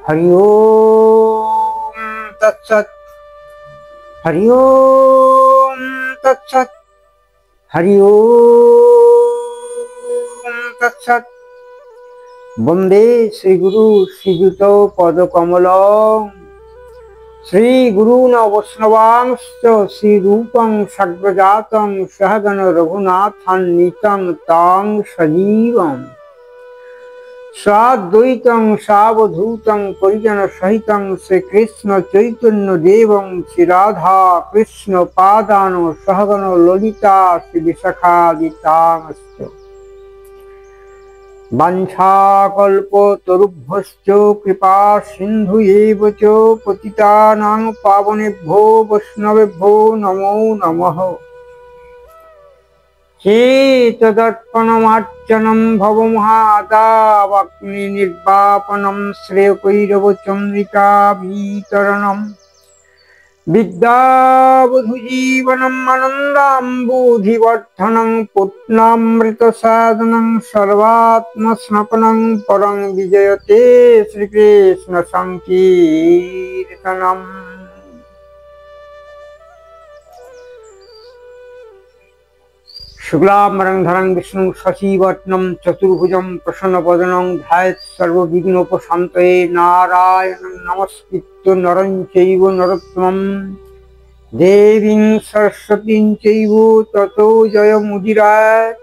हरि ओम तत्सत। हरि ओम तत्सत। हरि ओम तत्सत। वंदे श्री गुरु श्रीयुत पदकमलं श्री गुरून् वैष्णवांश्च श्री रूपं सग्रजातं सहगण रघुनाथान्वितं तं सजीवम् साद्वैतं सावधूतं परिजन सहितं श्री कृष्ण चैतन्य देवं श्री राधा कृष्ण पादान सहगण ललिता श्री विशाखादितांश्च वाञ्छाकल्पतरुभ्यश्च कृपा सिन्धुएव च पतितानां पावनेभ्यो वैष्णवेभ्यो नमो नमः। चेतदर्पणमार्चनं भवमहादावग्निर्वापनं श्रेयकैरवचन्द्रिकाभितरणम् विद्यावधूजीवनम् आनन्दाम्बुधिवर्धनं पुट्नामृतसाधनं सर्वात्मस्नपनं परं विजयते श्रीकृष्ण संकीर्तनम्। शुक्लाम्बरधरं विष्णु शशिवर्णं चतुर्भुजं प्रसन्नवदनं ध्यायेत् सर्वविघ्नोपशान्तये नारायणं नमस्कृत्य नरं चैव नरोत्तमं देवीं सरस्वतीं चैव ततो जयमुदीरयेत्।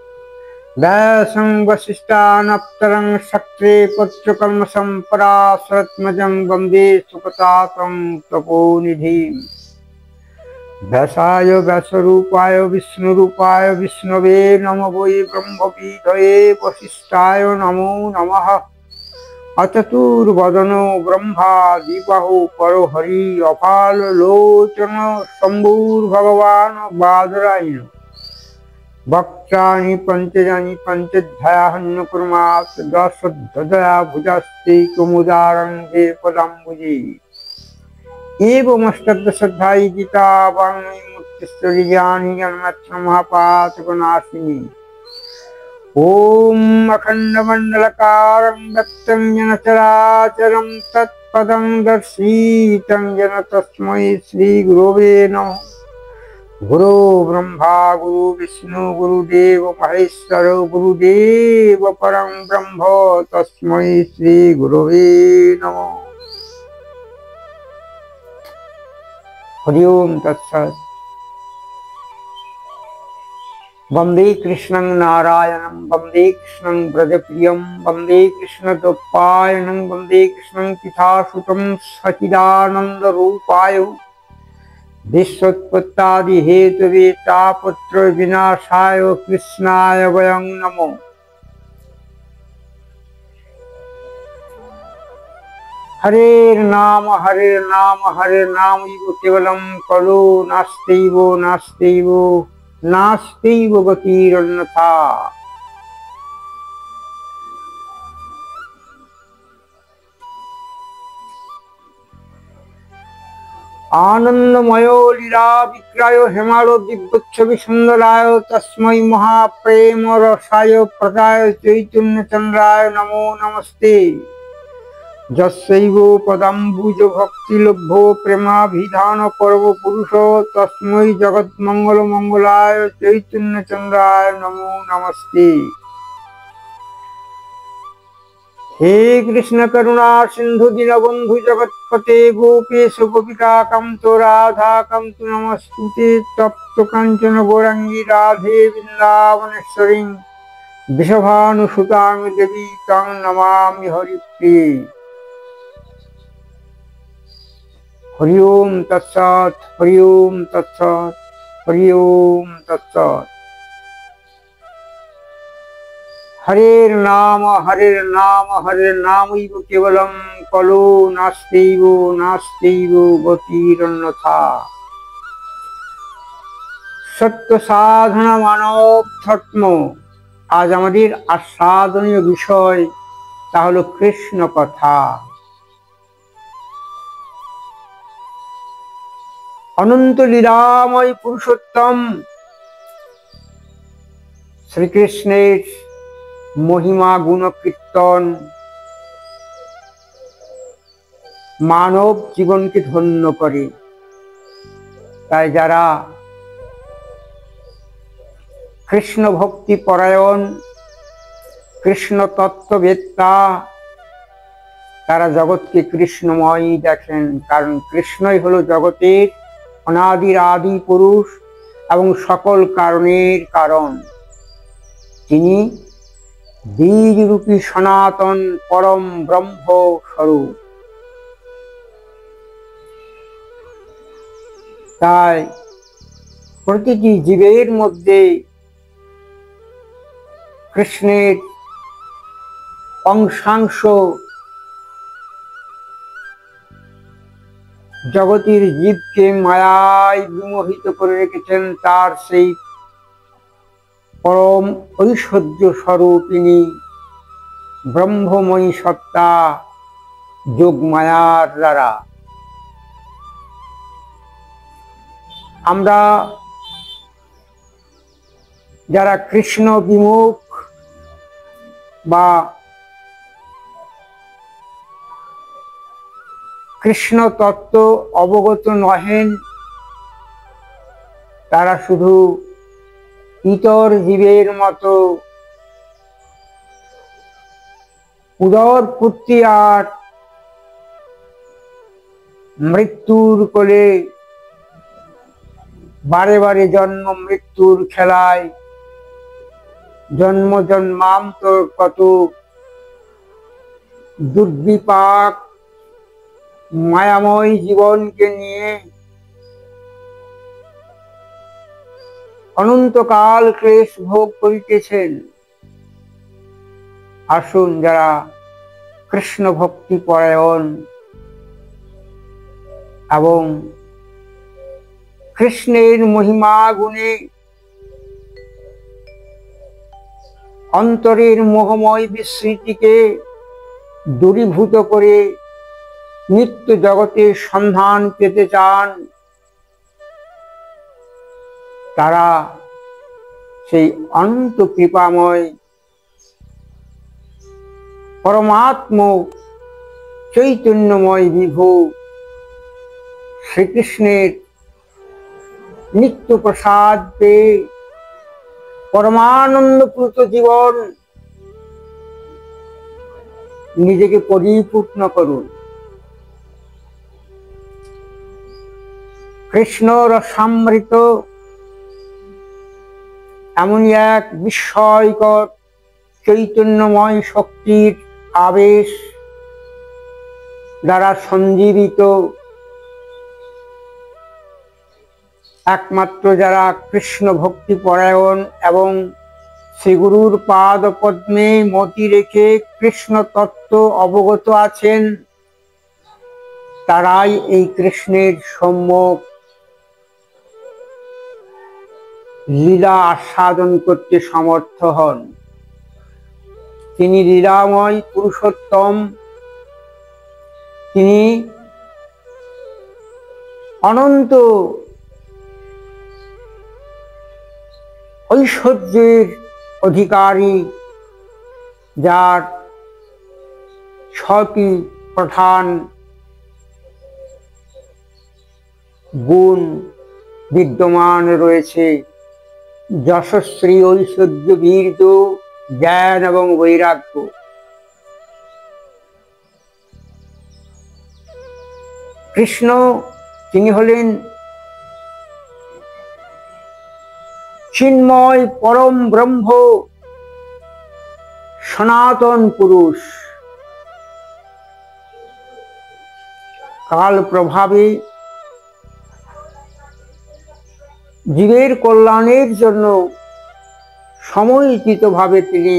व्यासं वसिष्ठानन्तरं शक्रे पत्रकर्मसम्पराशरत्मजं वन्दे सुकतातं तपोनिधिम्। व्यासाय व्यासरूपाय विष्णुरूपाय विष्णवे नमो वै ब्रह्मविदये वसिष्ठाय नमो नमः। अचतुर्वदनो ब्रह्मा दिबाहो परो हरि अपाललोचन शम्भुर्भगवान् बादरायण भक्तानि पञ्चजानि पञ्चध्यायान्यकुर्मात् दशदया भुजास्ते कुमुदारङ्गे पदाम्बुजे एवमष्टदशध्यायी गीता वाङ्मयी मूर्तिस्तरीयानि जन्मत्र महापातकनाशिनी। ॐ अखण्डमण्डलकारं व्यक्तं येन चराचरं तत्पदं दर्शितं येन तस्मै श्रीगुरवे नमः। गुरो ब्रह्मा गुरु विष्णु गुरुदेव महेश्वर गुरुदेव परं ब्रह्म तस्मै श्रीगुरवे नमः। हरि ओम तत्सत्। वंदे कृष्णं नारायणं वंदे कृष्णं ब्रजप्रियं वंदे कृष्णद्वैपायनं वंदे कृष्णं पितासुतं सच्चिदानन्दरूपाय विश्वोत्पत्त्यादिहेतवे तापत्रयविनाशाय कृष्णाय वयं नमो। हरे नाम केवलं कलो नास्त्यैव गतिरन्यथा। आनंदमयो लीला विक्राय हेमालो दिव्योत्सवी सुंदराय तस्मै महाप्रेम रसाय प्रदाय चैतन्य चंद्राय नमो नमस्ते। यस्यैव पदाम्बुज भक्तिलभ्यो प्रेमाभिधान पर्व पुरुष तस्मै जगन्मंगल मंगलाय चैतन्य चंद्राय नमो नमस्ते। हे कृष्ण करुणा सिंधु दीनबंधु जगत्पते गोपेश गोपिका कांत राधा कांत नमस्तुते। तप्त कांचन गौरांगी राधे वृंदावनेश्वरीं वृषभानुसुतां देवी तां नमामि हरिप्रिये। हरि ओम तत्सत्। हरि ओम तत्सत्। हरि ओम तत्सत्। हरेर्नाम हरेर्नामैव केवलं कलो नास्त्यैव गतिरन्यथा। सत्य साधना मानव धर्म। आज आमादेर आस्वादनीय विषय ता हलो कृष्ण कथा। अनंत लीलामय पुरुषोत्तम श्रीकृष्णेर महिमा गुण कीर्तन মানব জীবনকে ধন্য করে। তাই যারা কৃষ্ণ ভক্তি পরায়ণ, কৃষ্ণ তত্ত্ববেত্তা, তারা জগৎকে কৃষ্ণময় দেখেন। কারণ কৃষ্ণই হলো জগতের অনাদির আদি পুরুষ এবং সকল কারণের কারণ। তিনি বীজরূপী সনাতন পরম ব্রহ্ম স্বরূপ। তাই প্রতিটি জীবের মধ্যে কৃষ্ণের অংশাংশ জগতের জীবকে মায়ায় বিমোহিত করে রেখেছেন। তার সেই পরম ঐশ্বর্য স্বরূপিণী ব্রহ্মময়ী সত্তা যোগ মায়ার দ্বারা। আমরা যারা কৃষ্ণ বিমুখ বা কৃষ্ণ তত্ত্ব অবগত নহেন, তারা শুধু ইতর জীবের মতো উদর পুত্রী আর মৃত্যুর কোলে বারে বারে জন্ম মৃত্যুর খেলায় জন্ম জন্মান্তর কত দুর্বিপাক মায়াময় জীবনকে নিয়ে অনন্তকাল ক্লেশ ভোগ করিতেছেন। আসুন যারা কৃষ্ণ ভক্তি পরায়ণ এবং কৃষ্ণের মহিমা গুণে অন্তরের মোহময় বিস্মৃতিকে দূরীভূত করে নিত্য জগতের সন্ধান পেতে চান, তারা সেই অনন্ত কৃপাময় পরমাত্ম চৈতন্যময় বিভু শ্রীকৃষ্ণের নিত্য প্রসাদ পেয়ে পরমানন্দপ্লুত জীবন নিজেকে পরিপূর্ণ করুন। কৃষ্ণ রসামৃত এমনই এক বিস্ময়কর চৈতন্যময় শক্তির আবেশ দ্বারা সঞ্জীবিত। একমাত্র যারা কৃষ্ণ ভক্তি পরায়ণ এবং শ্রীগুরুর পাদ পদ্মে মতি রেখে কৃষ্ণ তত্ত্ব অবগত আছেন, তারাই এই কৃষ্ণের সম্যক লীলা আস্বাদন করতে সমর্থ হন। তিনি লীলাময় পুরুষোত্তম, তিনি অনন্ত ঐশ্বর্যের অধিকারী, যার ছটি প্রধান গুণ বিদ্যমান রয়েছে: যশস্বী, ঐশ্বর্য, বীর্য, জ্ঞান এবং বৈরাগ্য। কৃষ্ণ তিনি হলেন চিন্ময় পরম ব্রহ্ম, সনাতন পুরুষ। কাল প্রভাবে জীবের কল্যাণের জন্য সময়োচিতভাবে তিনি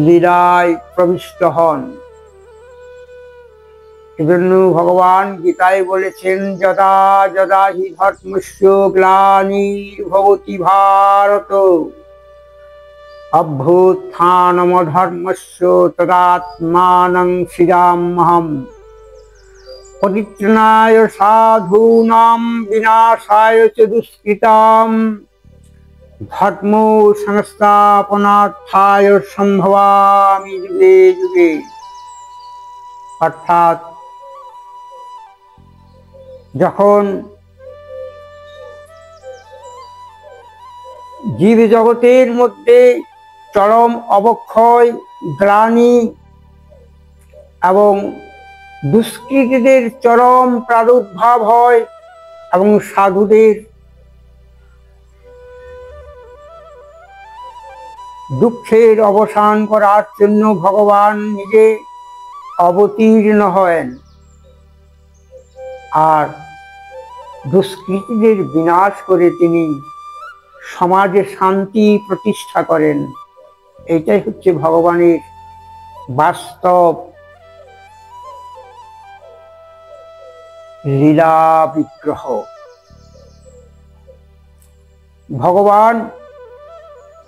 লীলায় প্রবিষ্ট হন। এজন্য ভগবান গীতায় বলেছেন, যদা যদা হি ধর্মস্য গ্লানির্ভবতি ভারত অভ্যুত্থানমধর্মস্য তদাত্মানং সৃজাম্যহম পরিত্রাণায় সাধূনাং বিনাশায় চ দুষ্কৃতাম ধর্ম সংস্থাপনার্থায় সম্ভবামি যুগে যুগে। অর্থাৎ যখন জীব জগতের মধ্যে চরম অবক্ষয়, গ্লানি এবং দুষ্কৃতীদের চরম প্রাদুর্ভাব হয় এবং সাধুদের দুঃখের অবসান করার জন্য ভগবান নিজে অবতীর্ণ হন আর দুষ্কৃতীদের বিনাশ করে তিনি সমাজে শান্তি প্রতিষ্ঠা করেন। এটাই হচ্ছে ভগবানের বাস্তব লীলা বিগ্রহ। ভগবান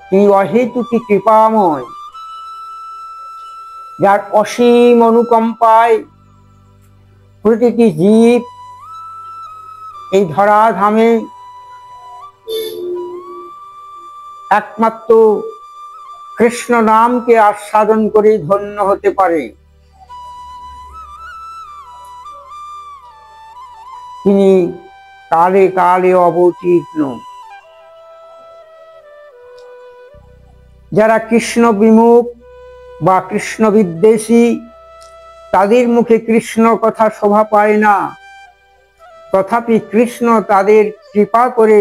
তিনি অহেতুকী কৃপাময়, যার অসীম অনুকম্পায় প্রতিটি জীব এই ধরাধামে একমাত্র কৃষ্ণ নামকে আস্বাদন করে ধন্য হতে পারে। তিনি কালে কালে অবতীর্ণ। যারা কৃষ্ণ বিমুখ বা কৃষ্ণ বিদ্বেষী, তাদের মুখে কৃষ্ণ কথা শোভা পায় না, তথাপি কৃষ্ণ তাদের কৃপা করে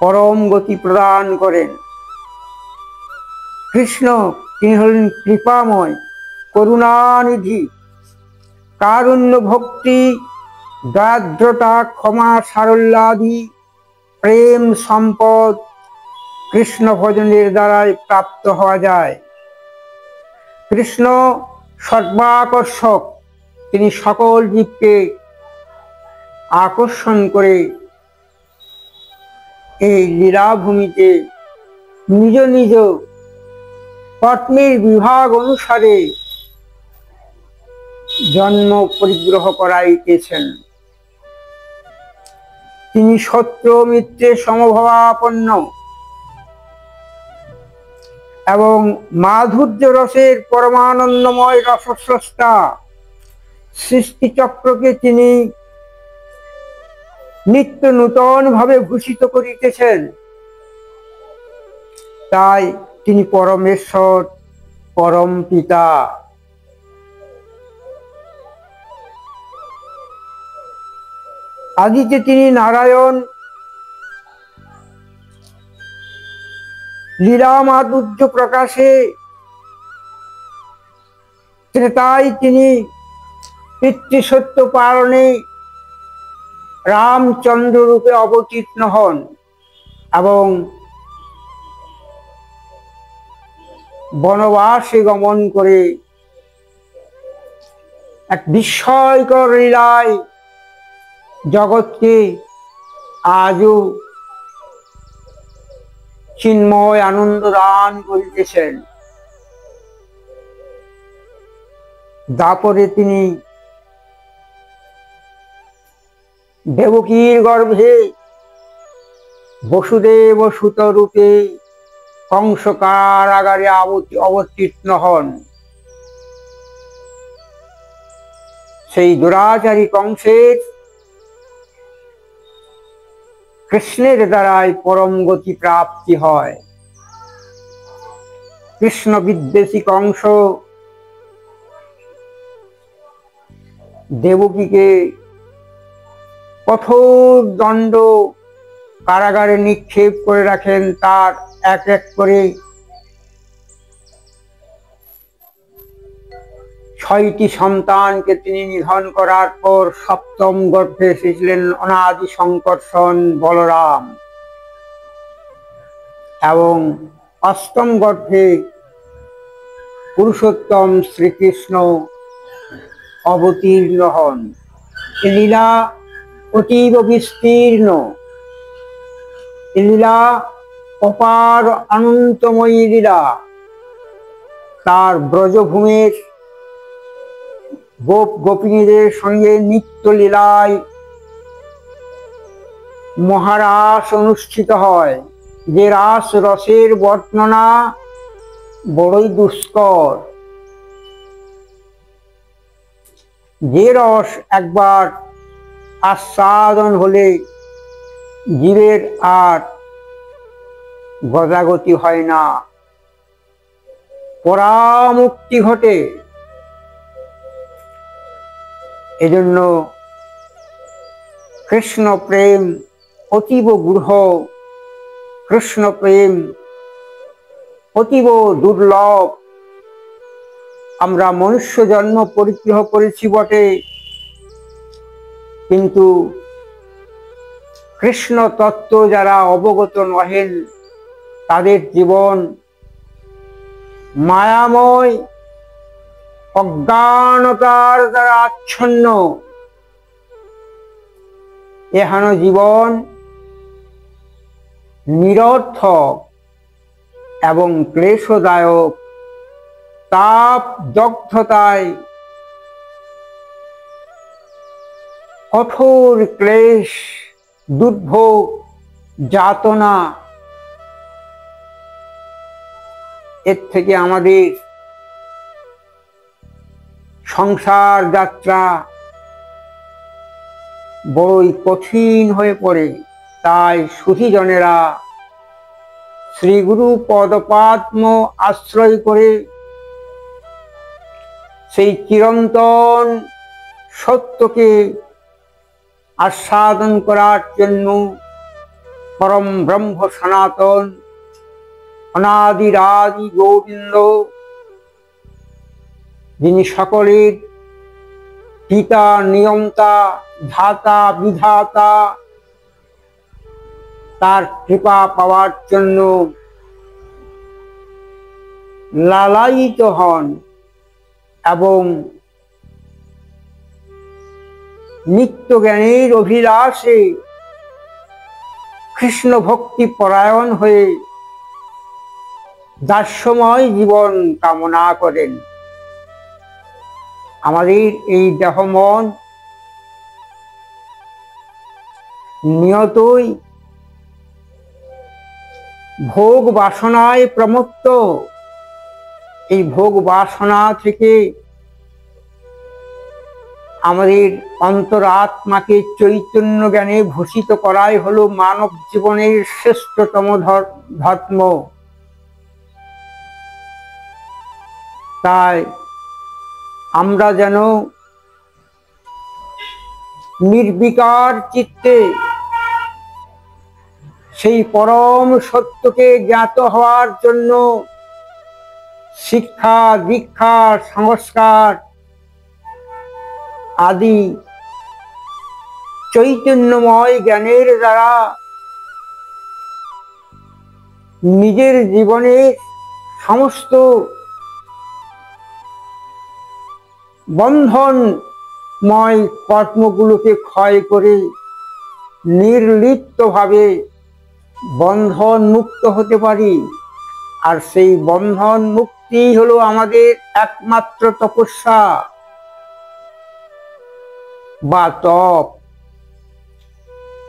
পরম গতি প্রদান করেন। কৃষ্ণ তিনি হলেন কৃপাময়, করুণানিধি, কারুণ্য, ভক্তি, দার্দ্রতা, ক্ষমা, সারল্যাদি প্রেম সম্পদ কৃষ্ণ ভজনের দ্বারাই প্রাপ্ত হওয়া যায়। কৃষ্ণ সর্বাকর্ষক, তিনি সকল জীবকে আকর্ষণ করে এই লীলাভূমিতে নিজ নিজ পত্নীর বিভাগ অনুসারে জন্ম পরিগ্রহ করাইতেছেন। তিনি শত্রু মিত্রে সমভাবাপন্ন এবং মাধুর্য রসের পরমানন্দময় রসস্রষ্টা। সৃষ্টিচক্রকে তিনি নিত্য নূতন ভাবে ভূষিত করিতেছেন। তাই তিনি পরমেশ্বর, পরম পিতা। আদিতে তিনি নারায়ণ, লীলা মাধুর্য প্রকাশে ত্রেতায় তিনি পিতৃসত্য পালনে রামচন্দ্র রূপে অবতীর্ণ হন এবং বনবাসে গমন করে এক বিস্ময়কর লীলায় জগৎকে আজও চিন্ময় আনন্দ দান করিতেছেন। দাপরে তিনি দেবকীর গর্ভে বসুদেব সুত রূপে কংস কারাগারে অবতীর্ণ হন। সেই দুরাচারী কংসের কৃষ্ণের দ্বারাই পরম গতি প্রাপ্তি হয়। কৃষ্ণ বিদ্বেষী কংস দেবকীকে কঠোর দণ্ড কারাগারে নিক্ষেপ করে রাখেন। তার এক এক করে 6টি সন্তানকে তিনি নিধন করার পর সপ্তম গর্ভে এসেছিলেন অনাদি শঙ্কর্ষণ বলরাম এবং অষ্টম গর্ভে পুরুষোত্তম শ্রীকৃষ্ণ অবতীর্ণ হন। এই লীলা অতীব বিস্তীর্ণ, এই লীলা অপার অনন্তময়ী লীলা। তার ব্রজভূমির গোপ গোপিনীদের সঙ্গে নিত্য লীলায় মহারাস অনুষ্ঠিত হয়। যে রাস রসের বর্ণনা বড়ই দুষ্কর। যে রস একবার আস্বাদন হলে জীবের আর গজাগতি হয় না, পরামুক্তি ঘটে। এজন্য কৃষ্ণ প্রেম অতীব গূঢ়, কৃষ্ণ প্রেম অতীব দুর্লভ। আমরা মনুষ্য জন্ম পরিগ্রহ করেছি বটে, কিন্তু কৃষ্ণ তত্ত্ব যারা অবগত নহেন তাদের জীবন মায়াময় অজ্ঞানতার দ্বারা আচ্ছন্ন। এহেন জীবন নিরর্থক এবং ক্লেশদায়ক, তাপ দগ্ধতায় কঠোর ক্লেশ, দুর্ভোগ, যাতনা, এর থেকে আমাদের সংসার যাত্রা বড়ই কঠিন হয়ে পড়ে। তাই সুধীজনেরা শ্রীগুরু পদপদ্ম আশ্রয় করে সেই চিরন্তন সত্যকে আস্বাদন করার জন্য পরম ব্রহ্ম সনাতন অনাদিরাদি গোবিন্দ, যিনি সকলের পিতা, নিয়ন্তা, ধাতা, বিধাতা, তার কৃপা পাওয়ার জন্য লালায়িত হন এবং নিত্য জ্ঞানের অভিলাষে কৃষ্ণ ভক্তি পরায়ণ হয়ে দাস্যময় জীবন কামনা করেন। আমাদের এই দেহ মন নিয়তই ভোগ বাসনায় প্রমত্ত। এই ভোগ বাসনা থেকে আমাদের অন্তরাত্মাকে চৈতন্য জ্ঞানে ভূষিত করাই হলো মানব জীবনের শ্রেষ্ঠতম ধর্ম। তাই আমরা যেন নির্বিকার চিত্তে সেই পরম সত্যকে জ্ঞাত হওয়ার জন্য শিক্ষা, দীক্ষা, সংস্কার আদি চৈতন্যময় জ্ঞানের দ্বারা নিজের জীবনের সমস্ত বন্ধনময় কর্মগুলোকে ক্ষয় করে নির্লিপ্তভাবে বন্ধন মুক্ত হতে পারি। আর সেই বন্ধন মুক্তি হলো আমাদের একমাত্র তপস্যা বা তপ।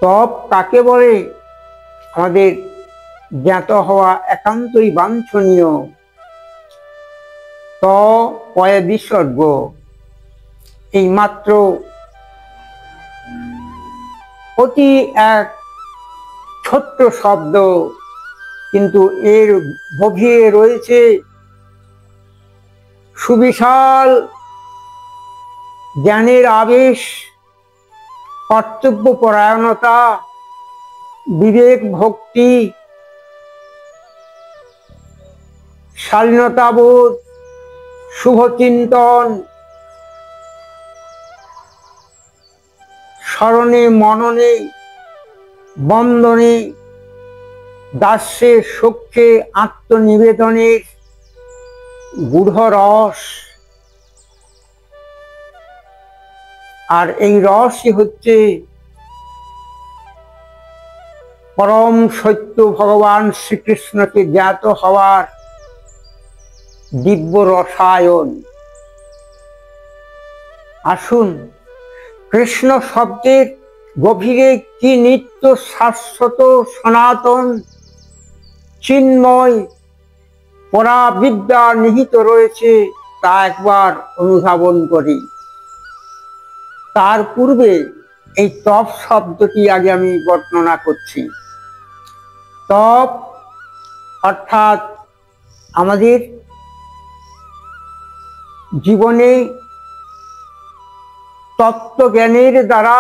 তপ কাকে বলে আমাদের জ্ঞাত হওয়া একান্তই বাঞ্ছনীয়। ত পয়ে বিসর্গ, এই মাত্র অতি এক ছোট্ট শব্দ, কিন্তু এর গভীরে রয়েছে সুবিশাল জ্ঞানের আবেশ, কর্তব্য পরায়ণতা, বিবেক ভক্তি, শালীনতাবোধ, শুভচিন্তন, স্মরণে মননে বন্দনে দাস্যে সখ্যে আত্মনিবেদনের গূঢ় রস। আর এই রসই হচ্ছে পরম সত্য ভগবান শ্রীকৃষ্ণকে জ্ঞাত হওয়ার দিব্য রসায়ন। আসুন কৃষ্ণ শব্দের গভীরে কি নিত্য শাশ্বত সনাতন চিন্ময় পরাবিদ্যা নিহিত রয়েছে তা একবার অনুধাবন করি। তার পূর্বে এই তপ শব্দটি আগে আমি বর্ণনা করছি। তপ অর্থাৎ আমাদের জীবনে তত্ত্বজ্ঞানের দ্বারা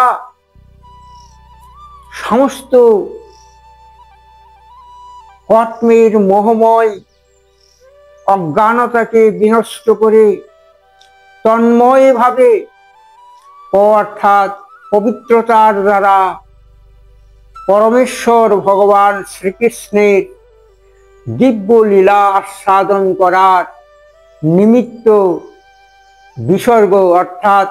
সমস্ত কর্মের মোহময় অজ্ঞানতাকে বিনষ্ট করে তন্ময় ভাবে অর্থাৎ পবিত্রতার দ্বারা পরমেশ্বর ভগবান শ্রীকৃষ্ণের দিব্য লীলা আস্বাদন করার নিমিত্ত বিসর্গ অর্থাৎ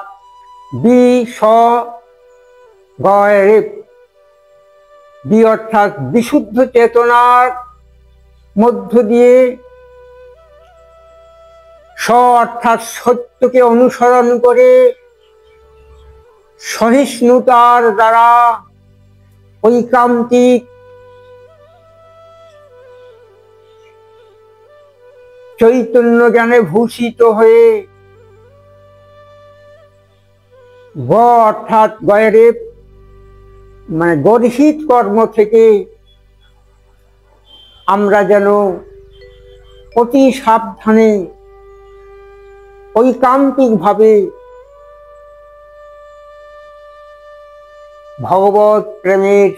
বি অর্থাৎ বিশুদ্ধ চেতনার মধ্য দিয়ে অর্থাৎ সত্যকে অনুসরণ করে সহিষ্ণুতার দ্বারা ঐকান্তিক চৈতন্য জ্ঞানে ভূষিত হয়ে অর্থাৎ গয়ের মানে গর্হিত কর্ম থেকে আমরা যেন অতি সাবধানে ঐকান্তিক ভাবে ভগবত প্রেমের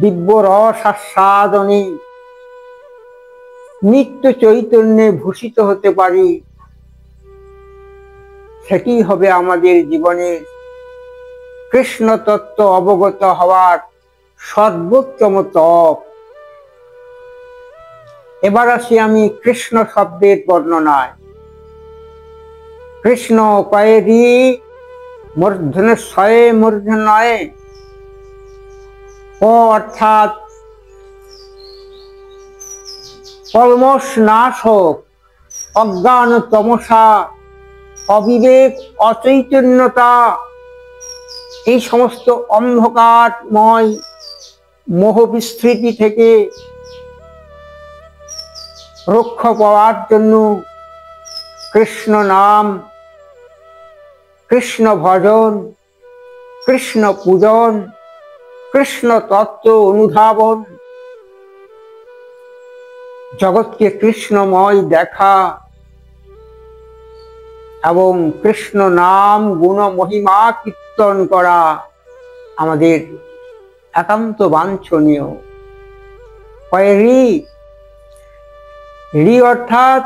দিব্য রস আস্বাদনে নিত্য চৈতন্যে ভূষিত হতে পারি, সেটি হবে আমাদের জীবনে কৃষ্ণ তত্ত্ব অবগত হওয়ার সর্বোত্তম তপ। এবার আসি আমি কৃষ্ণ শব্দের বর্ণনায়। কৃষ্ণ কয়েরি মূর্ধন্যয়ে মূর্ধন্যয়ে অর্থাৎ কলমশ নাশক, অজ্ঞান তমসা, অবিবেক, অচৈতন্যতা, এই সমস্ত অন্ধকারময় মোহ বিস্তৃতি থেকে রক্ষা পাওয়ার জন্য কৃষ্ণ নাম, কৃষ্ণ ভজন, কৃষ্ণ পূজন, কৃষ্ণ তত্ত্ব অনুধাবন, জগৎকে কৃষ্ণময় দেখা এবং কৃষ্ণ নাম গুণ মহিমা কীর্তন করা আমাদের একান্ত বাঞ্ছনীয়। রি অর্থাৎ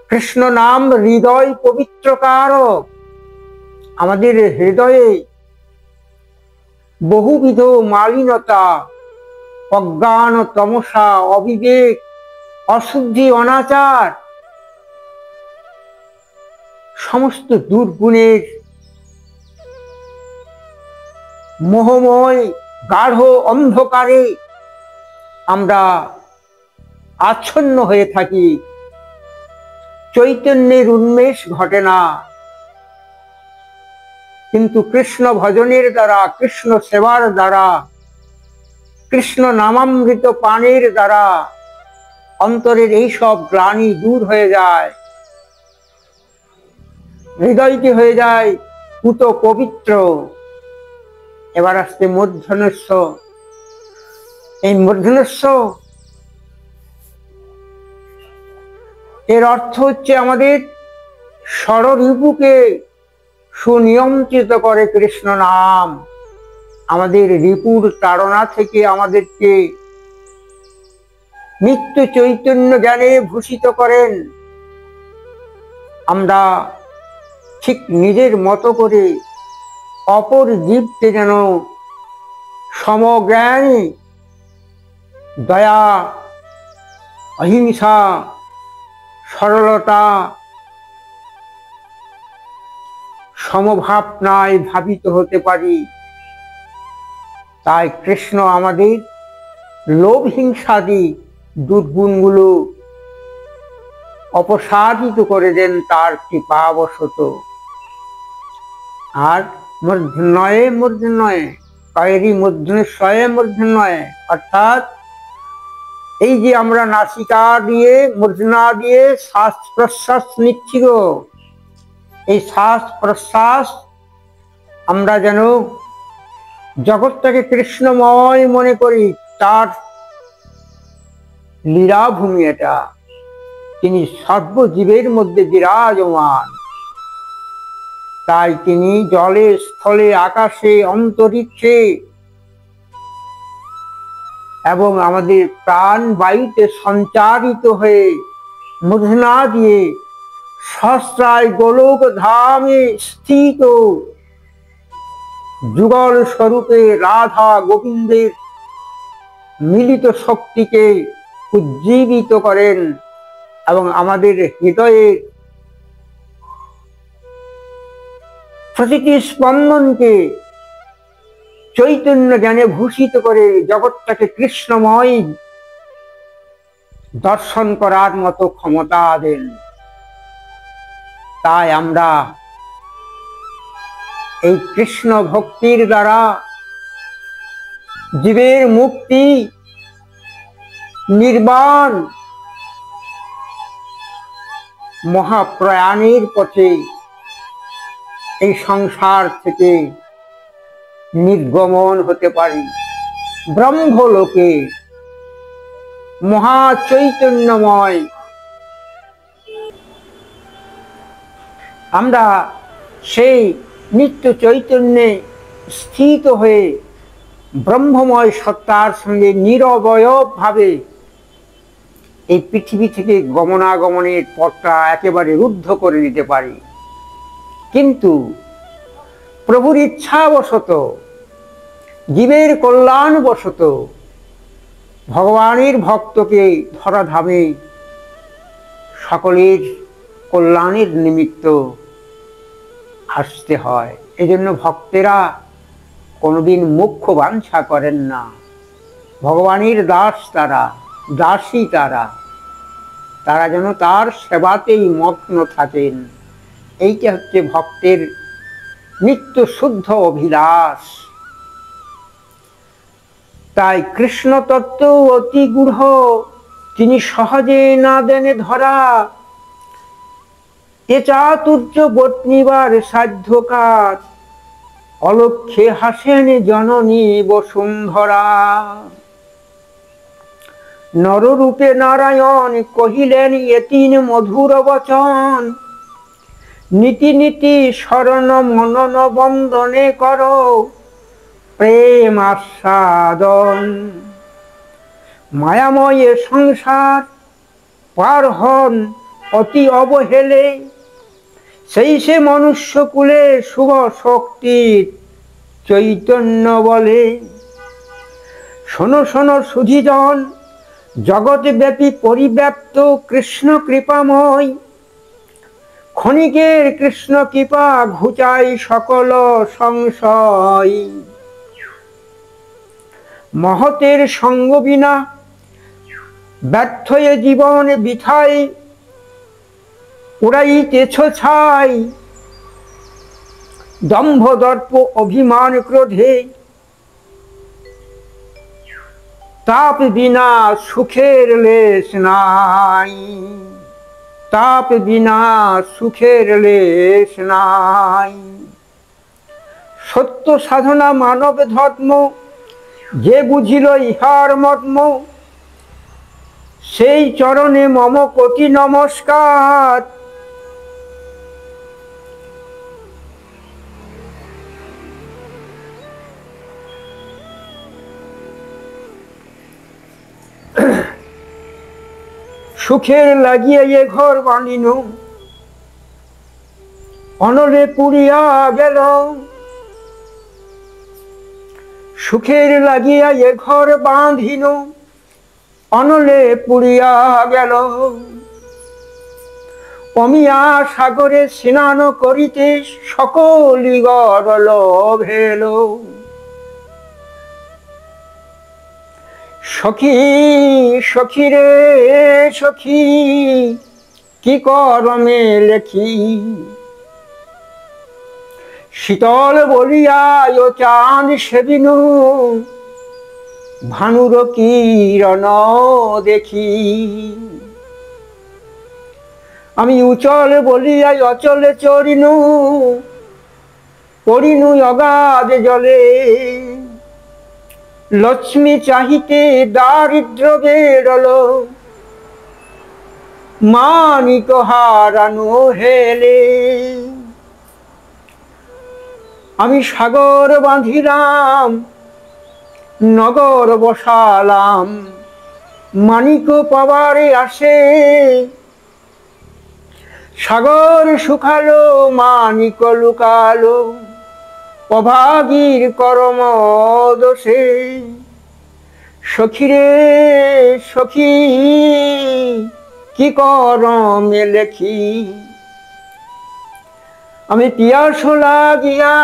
কৃষ্ণ নাম হৃদয় পবিত্র কারক। আমাদের হৃদয়ে বহুবিধ মালিনতা, অজ্ঞান তমসা, অবিবেক, অশুদ্ধি, অনাচার, সমস্ত দুর্গুণের মোহময় গাঢ় অন্ধকারে আমরা আচ্ছন্ন হয়ে থাকি, চৈতন্যের উন্মেষ ঘটে না। কিন্তু কৃষ্ণ ভজনের দ্বারা, কৃষ্ণ সেবার দ্বারা, কৃষ্ণ নামামৃত পানের দ্বারা অন্তরের এই সব গ্লানি দূর হয়ে যায়, হৃদয়টি হয়ে যায় পুত পবিত্র। এবার আসছে মূর্ধন্যস্য। এই মূর্ধন্যস্য এর অর্থ হচ্ছে আমাদের ষড়রিপুকে সুনিয়ন্ত্রিত করে কৃষ্ণ নাম, আমাদের রিপুর তাড়না থেকে আমাদেরকে নিত্য চৈতন্য জ্ঞানে ভূষিত করেন। আমরা ঠিক নিজের মতো করে অপর জীবকে যেন সমজ্ঞানী, দয়া, অহিংসা, সরলতা, সমভাবনায় ভাবিত হতে পারি। তাই কৃষ্ণ আমাদের লোভ হিংসাদি দুর্গুণগুলো অপসারিত করে দেন তার কৃপাবশত। আর মূর্ধন্যয়ে মূর্ধন্যয়ে কয়েরি মূর্ধন্যয়ে মূর্ধন্যয়ে অর্থাৎ এই যে আমরা নাসিকা দিয়ে মূর্ধনা দিয়ে শ্বাস প্রশ্বাস নিচ্ছি গো, এই শ্বাস প্রশ্বাস আমরা যেন জগৎটাকে কৃষ্ণময় মনে করি। তার লীলাভূমি এটা, তিনি সর্বজীবের মধ্যে বিরাজমান। তাই তিনি জলে স্থলে আকাশে অন্তরিক্ষে এবং আমাদের প্রাণ বায়ুতে সঞ্চারিত হয়ে মূর্ধনা দিয়ে সহস্রায় গোলক ধামে স্থিত যুগল স্বরূপে রাধা গোবিন্দের মিলিত শক্তিকে উজ্জীবিত করেন এবং আমাদের হৃদয়ে প্রতিটি স্পন্দনকে চৈতন্য জ্ঞানে ভূষিত করে জগৎটাকে কৃষ্ণময় দর্শন করার মতো ক্ষমতা দেন। তাই আমরা এই কৃষ্ণ ভক্তির দ্বারা জীবের মুক্তি নির্বাণ মহাপ্রয়াণের পথে এই সংসার থেকে নির্গমন হতে পারি ব্রহ্মলোকে মহা চৈতন্যময়। আমরা সেই নিত্য চৈতন্যে স্থিত হয়ে ব্রহ্মময় সত্তার সঙ্গে নিরবয়ব ভাবে এই পৃথিবী থেকে গমনাগমনের পথটা একেবারে রুদ্ধ করে দিতে পারি। কিন্তু প্রভুর ইচ্ছাবশত, জীবের কল্যাণবশত ভগবানের ভক্তকে ধরাধামে সকলের কল্যাণের নিমিত্ত আসতে হয়। এজন্য ভক্তেরা কোনোদিন মুখ্য বাঞ্ছা করেন না। ভগবানের দাস তারা, দাসী তারা যেন তার সেবাতেই মগ্ন থাকেন। এইটা হচ্ছে ভক্তের নিত্য শুদ্ধ অভিলাষ। তাই কৃষ্ণ তত্ত্ব অতি গূঢ়, তিনি সহজে না দেনে ধরা। এ চাতুর্য বটনিবার সাধ্যকার, অলক্ষ্যে হাসেন জননী বসুন্ধরা। নররূপে নারায়ণ কহিলেন এ তিন মধুর বচন, নীতি নীতি শরণ মনন বন্দনে করো প্রেম আস্বাদন। মায়াময় সংসার পার হন অতি অবহেলে, সেই সে মনুষ্যকুলে শুভ শক্তির চৈতন্য বলে। শোনো শোনো সুধীজন, জগৎব্যাপী পরিব্যাপ্ত কৃষ্ণ কৃপাময়। ক্ষণিকের কৃষ্ণ কৃপা ঘুচাই সকল সংশয়। মহতের সঙ্গ বিনা ব্যর্থ এ জীবন বৃথায় উড়াইতেছ ছাই। দম্ভ দর্প অভিমান ক্রোধে, তাপ বিনা সুখের লেশ নাই। তাপ বিনা সুখের লেশ নাই। সত্য সাধনা মানব ধর্ম, যে বুঝিল ইহার মর্ম, সেই চরণে মম কোটি নমস্কার। সুখের লাগিয়া এ ঘর বানিল, অনলে পুড়িয়া গেল। সুখের লাগিয়া এ ঘর বাঁধিল, অনলে পুড়িয়া গেল। অমিয়া সাগরে স্নান করিতে সকলি গরল ভেল। সখী সখী রে সখী, কি করমে লেখি। শীতল বলিয়া ও চাঁদ সেদিনু, ভানুর কিরণ দেখি। আমি উচল বলিয়া অচলে চরিনু, পড়িনু অগাধ জলে। লক্ষ্মী চাহিতে দারিদ্র বেরল, মানিক হারানো হেলে। আমি সাগর বাঁধিলাম, নগর বসালাম, মানিক পাবারে আসে। সাগর শুকালো, মানিক লুকালো, অভাগীর কর্ম দোষে। সখীরে সখী কি করমে লেখি। আমি পিয়াস লাগিয়া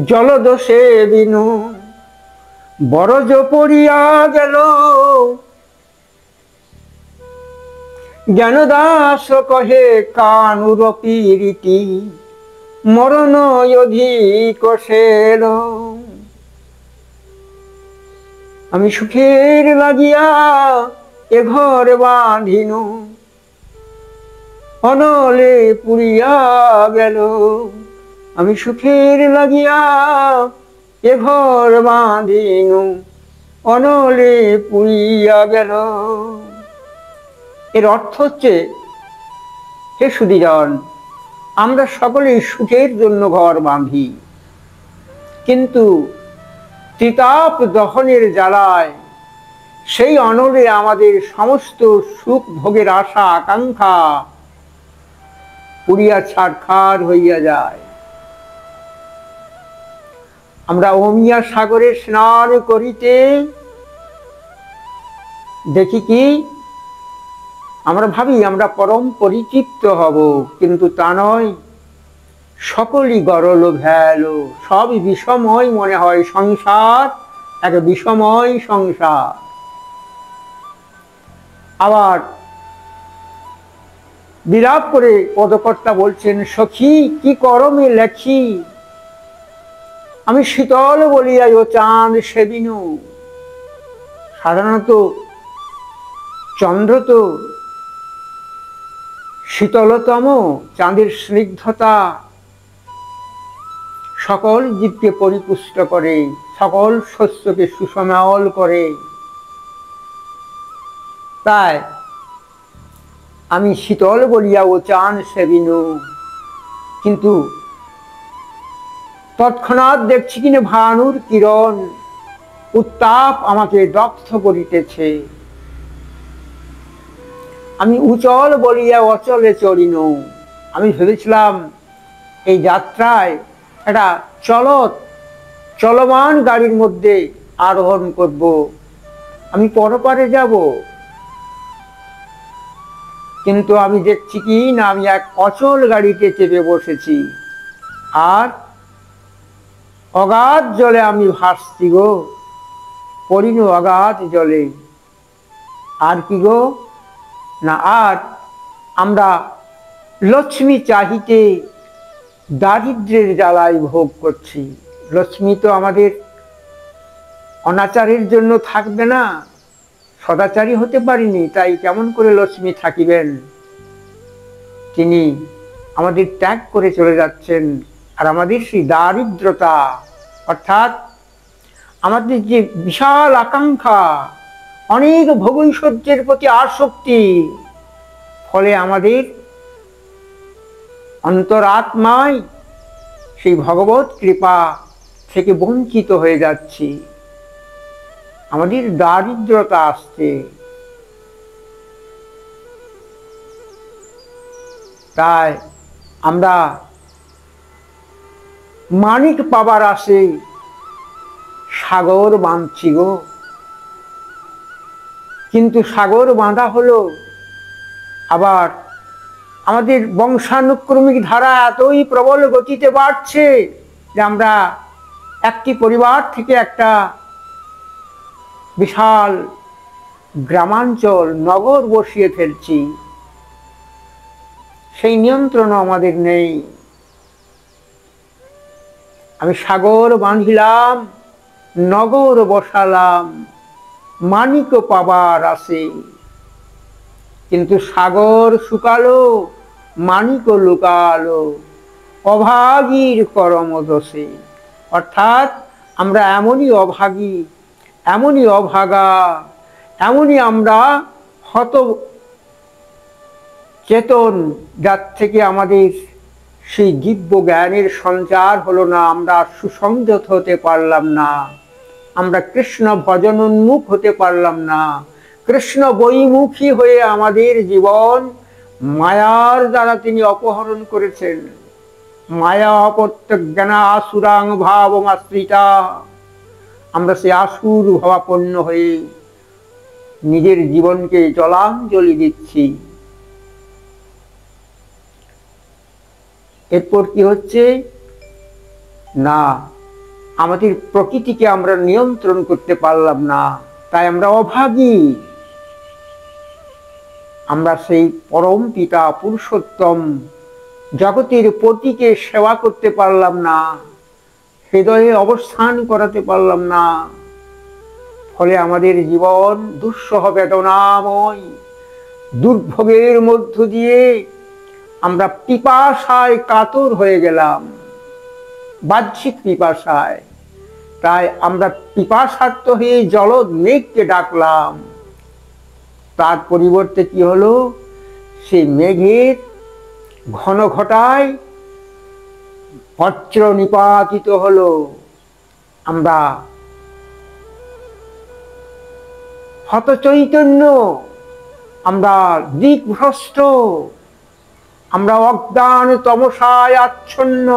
জলদোষে বিনু, বরজ পড়িয়া গেল। জ্ঞানদাস কহে কানুর পীড়িতি, মরণ অধিক সেল। আমি সুখের লাগিয়া এ ঘর বাঁধিনু, অনলে পুরিয়া গেল। আমি সুখের লাগিয়া এ ঘর বাঁধিনু, অনলে পুরিয়া গেল। এর অর্থ হচ্ছে, হে সুধীজন, আমরা সকলেই সুখের জন্য ঘর বাঁধি, কিন্তু ত্রিতাপ দহনের জ্বালায় সেই অনলে আমাদের সমস্ত সুখ ভোগের আশা আকাঙ্ক্ষা পুড়িয়া ছারখার হইয়া যায়। আমরা অমিয়া সাগরে স্নান করিতে দেখি কি, আমরা ভাবি আমরা পরম পরিতৃপ্ত হব, কিন্তু তা নয়। সকলই গরল ভ্যালো, সবই বিষময় মনে হয়। সংসার এক বিষময় সংসার। আবার বিলাপ করে পদকর্তা বলছেন, সখী কি করমে লেখি। আমি শীতল বলিয়া ও চাঁদ সেদিনু। সাধারণত চন্দ্র তো শীতলতম, চাঁদের স্নিগ্ধতা সকল জীবকে পরিপুষ্ট করে, সকল শস্যকে সুষমাল করে। তাই আমি শীতল বলিয়া ও চাঁদ সেবিনু, কিন্তু তৎক্ষণাৎ দেখছি কিনা ভানুর কিরণ উত্তাপ আমাকে দগ্ধ করিতেছে। আমি উচল বলিয়া অচলে চরিনু। আমি ভেবেছিলাম এই যাত্রায় একটা চলমান গাড়ির মধ্যে আরোহণ করব, আমি পরপারে যাব, কিন্তু আমি দেখছি কি না, আমি এক অচল গাড়িতে চেপে বসেছি, আর অগাধ জলে আমি ভাসছি গো। পড়িনু অগাধ জলে। আর কি গো না, আর আমরা লক্ষ্মী চাহিতে দারিদ্র্যের জ্বালায় ভোগ করছি। লক্ষ্মী তো আমাদের অনাচারের জন্য থাকবে না, সদাচারী হতে পারিনি, তাই কেমন করে লক্ষ্মী থাকিবেন। তিনি আমাদের ত্যাগ করে চলে যাচ্ছেন, আর আমাদের সেই দারিদ্রতা, অর্থাৎ আমাদের যে বিশাল আকাঙ্ক্ষা, অনেক ভোগৈশ্বর্যের প্রতি আসক্তি, ফলে আমাদের অন্তরাত্মায় সেই ভগবত কৃপা থেকে বঞ্চিত হয়ে যাচ্ছি, আমাদের দারিদ্রতা আসছে। তাই আমরা মানিক পাবার আসে সাগর বাঁধছি গো। কিন্তু সাগর বাঁধা হলো, আবার আমাদের বংশানুক্রমিক ধারা এতই প্রবল গতিতে বাড়ছে যে আমরা একটি পরিবার থেকে একটা বিশাল গ্রামাঞ্চল নগর বসিয়ে ফেলছি। সেই নিয়ন্ত্রণ আমাদের নেই। আমি সাগর বাঁধিলাম, নগর বসালাম মানিক পাবার আসে, কিন্তু সাগর শুকালো মানিক লুকালো অভাগীর করম দোষে। অর্থাৎ আমরা এমনই অভাগী, এমনই অভাগা, এমনই আমরা হত চেতন, যার থেকে আমাদের সেই দিব্য জ্ঞানের সঞ্চার হলো না, আমরা সুসংযত হতে পারলাম না, আমরা কৃষ্ণ ভজন উন্মুখ হতে পারলাম না, কৃষ্ণ বৈমুখী হয়ে আমাদের জীবন মায়ার দ্বারা তিনি অপহরণ করেছেন। মায়া প্রত্যেক জ্ঞানা আসুরাং ভাবং আশ্রিতা, আমরা সে আসুর ভাবাপন্ন হয়ে নিজের জীবনকে জলাঞ্জলি দিচ্ছি। এরপর কি হচ্ছে না, আমাদের প্রকৃতিকে আমরা নিয়ন্ত্রণ করতে পারলাম না, তাই আমরা অভাগী। আমরা সেই পরম পিতা পুরুষোত্তম জগতের পতিকে সেবা করতে পারলাম না, হৃদয়ে অবস্থান করাতে পারলাম না, ফলে আমাদের জীবন দুঃসহ বেদনাময়, দুর্ভোগের মধ্য দিয়ে আমরা পিপাসায় কাতর হয়ে গেলাম, বাহ্যিক পিপাসায়। তাই আমরা পিপাসার্ত হয়ে জলদ মেঘকে ডাকলাম, তার পরিবর্তে কি হলো, সেই মেঘের ঘন ঘটায় বজ্র নিপাতিত হলো। আমরা হতচৈতন্য, আমরা দিকভ্রষ্ট, আমরা অজ্ঞান তমসায় আচ্ছন্ন।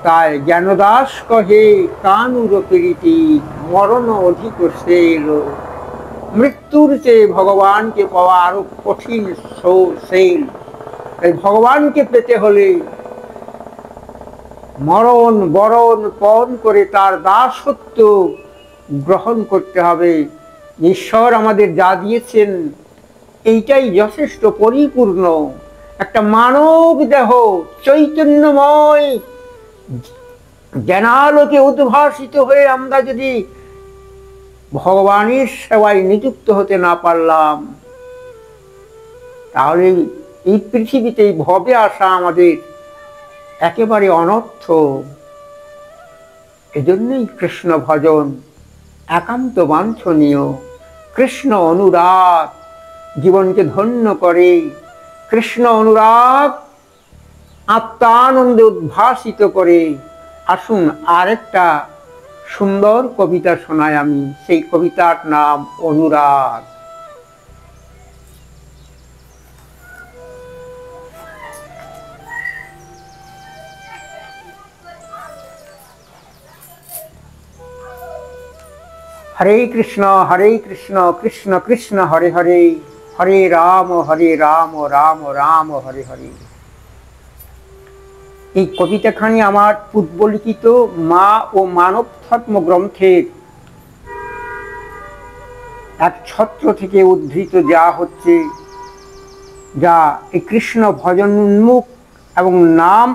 তাই জ্ঞানদাস কহে কানুর প্রীতি মরণ অধিক সেল, মৃত্যুর চেয়ে ভগবানকে পাওয়া আরো কঠিন সেল। তাই ভগবানকে পেতে হলে মরণ বরণ পণ করে তার দাসত্ব গ্রহণ করতে হবে। ঈশ্বর আমাদের যা দিয়েছেন এইটাই যথেষ্ট পরিপূর্ণ, একটা মানব দেহ চৈতন্যময় জ্ঞানালোকে উদ্ভাসিত হয়ে আমরা যদি ভগবানের সেবায় নিযুক্ত হতে না পারলাম, তাহলে এই পৃথিবীতে ভবে আসা আমাদের একেবারে অনর্থ। এজন্যই কৃষ্ণ ভজন একান্ত বাঞ্ছনীয়। কৃষ্ণ অনুরাগ জীবনকে ধন্য করে, কৃষ্ণ অনুরাগ আত্মানন্দে উদ্ভাসিত করে। আসুন আরেকটা সুন্দর কবিতা শোনাই আমি, সেই কবিতার নাম অনুরাগ। হরে কৃষ্ণ কৃষ্ণ কৃষ্ণ হরে হরে, হরে রাম রাম রাম হরে হরে। এই কবিতাখানি আমার পূর্বলিখিত মা ও মানব ধর্ম গ্রন্থের এক ছত্র থেকে উদ্ধৃত যা হচ্ছে, যা এই কৃষ্ণ ভজন উন্মুখ এবং নাম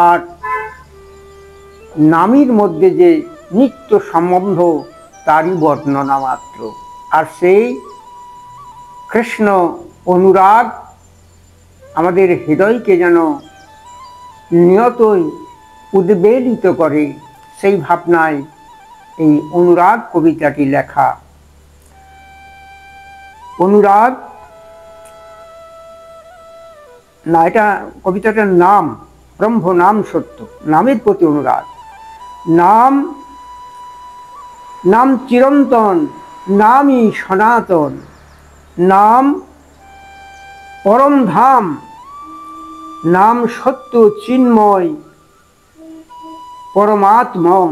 আর নামীর মধ্যে যে নিত্য সম্বন্ধ তারই বর্ণনা মাত্র। আর সেই কৃষ্ণ অনুরাগ আমাদের হৃদয়কে যেন নিয়তই উদ্বেলিত করে, সেই ভাবনায় এই অনুরাগ কবিতাটি লেখা। অনুরাগ না, এটা কবিতাটার নাম ব্রহ্ম নাম সত্য, নামের প্রতি অনুরাগ। নাম নাম চিরন্তন, নামই সনাতন, নাম পরম ধাম, নাম সত্য চিন্ময় পরমাত্মন,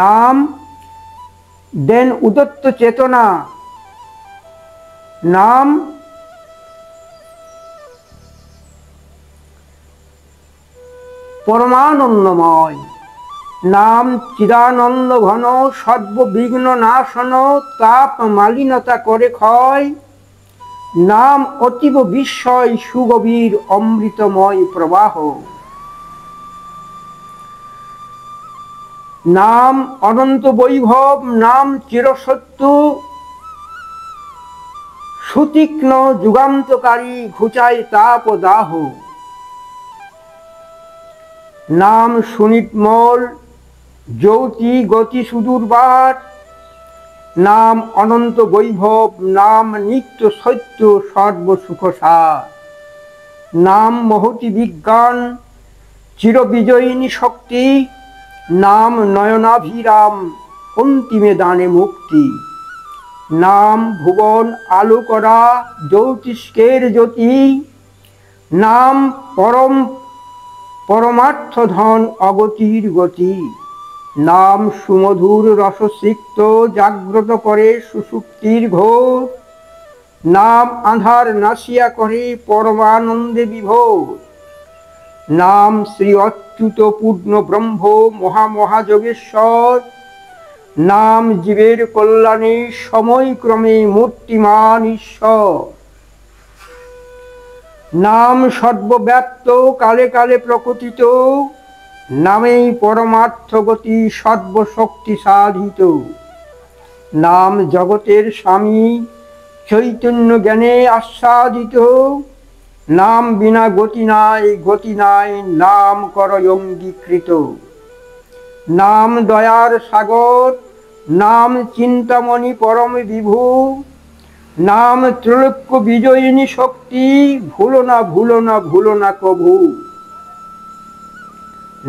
নাম দেন উদত্ত চেতনা, নাম পরমানন্দময়, নাম চিদানন্দ ঘন, সর্ববিঘ্ন নাশন, তাপ মালিনতা করে ক্ষয়, নাম অতীব বিস্ময় সুগভীর অমৃতময় প্রবাহ। নাম অনন্ত বৈভব, নাম চিরসত্য, সুতীক্ষ্ণ যুগান্তকারী, ঘুচায় তাপ দাহ। নাম সুনির্মল, জ্যোতি গতি সুদূরবার, নাম অনন্ত বৈভব, নাম নিত্য সত্য সর্বসুখসার। নাম মহতি বিজ্ঞান, চিরবিজয়িনী শক্তি, নাম নয়নাভিরাম, অন্তিমে দানে মুক্তি। নাম ভুবন আলো করা, জ্যোতিষ্কের জ্যোতি, নাম পরমার্থ ধন, অগতির গতি। নাম সুমধুর রসসিক্ত, জাগ্রত করে সুষুপ্তির ঘোর, নাম আঁধার নাশিয়া করে পরমানন্দে বিভোর। নাম শ্রী অচ্যুত পূর্ণ ব্রহ্ম, মহামহাযোগেশ্বর, নাম জীবের কল্যাণে সময়ক্রমে মূর্তিমান ঈশ্বর। নাম সর্বব্যাপ্ত, কালে কালে প্রকটিত, নামেই পরমার্থ গতি, সর্বশক্তি সাধিত। নাম জগতের স্বামী, চৈতন্য জ্ঞানে আস্বাদিত, নাম বিনা গতি নাই, গতি নাই, নাম কর অঙ্গীকৃত। নাম দয়ার সাগর, নাম চিন্তামণি পরম বিভু, নাম ত্রৈলোক্য বিজয়িনী শক্তি, ভুলো না ভুলো না ভুলো না কভু।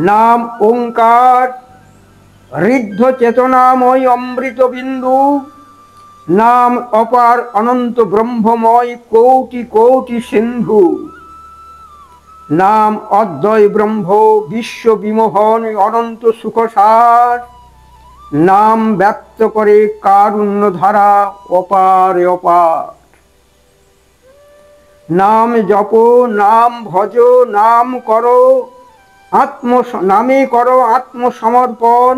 নাম ওঙ্কার, ঋদ্ধ চেতনাময় অমৃত বিন্দু, নাম অপার অনন্ত ব্রহ্মময় কোটি কোটি সিন্ধু। নাম অদ্বয় ব্রহ্ম, বিশ্ব বিমোহন অনন্ত সুখসার, নাম ব্যক্ত করে কারুণ্য ধারা অপার অপার। নাম জপ, নাম ভজ, নাম করো নামে করো আত্মসমর্পণ,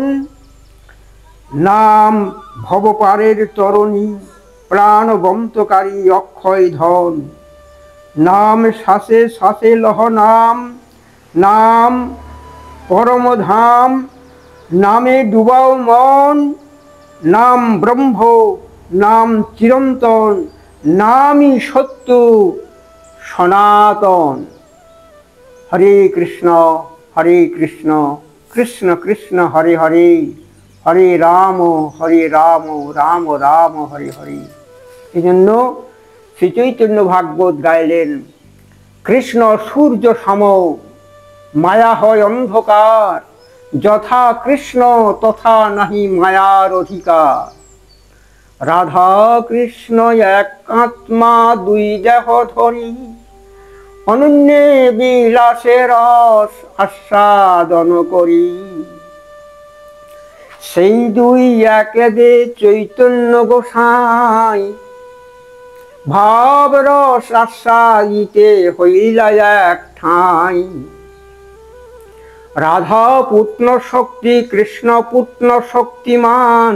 নাম ভবপারের তরণী, প্রাণবন্তকারী অক্ষয় ধন। নাম শ্বাসে শ্বাসে লহ নাম, নাম পরমধাম, নামে ডুবাও মন, নাম ব্রহ্ম, নাম চিরন্তন, নামই সত্য সনাতন। হরে কৃষ্ণ কৃষ্ণ কৃষ্ণ হরে হরে, হরে রাম রাম রাম হরে হরে। এই জন্য শ্রী চৈতন্য ভাগবত গাইলেন, কৃষ্ণ সূর্য সম, মায়া হয় অন্ধকার, যথা কৃষ্ণ তথা নাহি মায়ার অধিকার। রাধা কৃষ্ণ এক আত্মা, দুই দেহ ধরি, অনন্যে বিলাসে রস আস্বাদন করি। সেই দুই একেদে চৈতন্য গোসাই, ভাব রস আস্বাদিতে হইলা এক ঠাঁই। রাধা পূর্ণ শক্তি, কৃষ্ণ পূর্ণ শক্তিমান,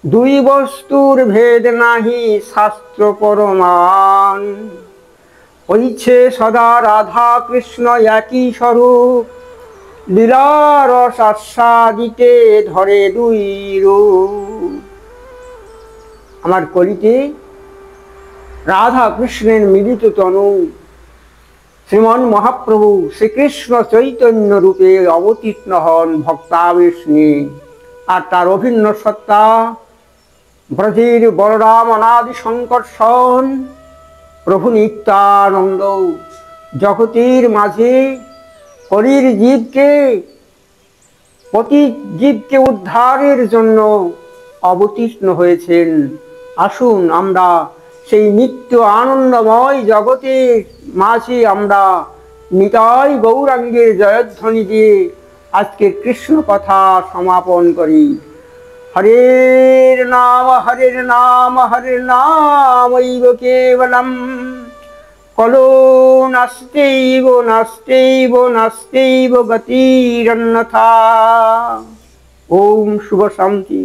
দুই বস্তুর ভেদ নাহি শাস্ত্র প্রমাণ। হইছে সদা রাধা কৃষ্ণ একই স্বরূপ, লীলারস আস্বাদিতে ধরে দুই রূপ। আমার কলিতে রাধা কৃষ্ণের মিলিত তনু শ্রীমন মহাপ্রভু শ্রীকৃষ্ণ চৈতন্য রূপে অবতীর্ণ হন ভক্তাবেশ নিয়ে। আর তার অভিন্ন সত্তা ব্রজের বলরাম অনাদি সংকর্ষণ, প্রভু নিত্যানন্দ জগতের মাঝে কলির জীবকে, প্রতি জীবকে উদ্ধারের জন্য অবতীর্ণ হয়েছেন। আসুন আমরা সেই নিত্য আনন্দময় জগতের মাঝে আমরা নিতাই গৌরাঙ্গের জয়ধ্বনি দিয়ে আজকের কৃষ্ণ কথা সমাপন করি। হরের নাম হরের নামৈব কেবলম, কলো নাস্তেইব নাস্তেইব নাস্তেইব গতিরন্যথা। ওম শুভ শান্তি।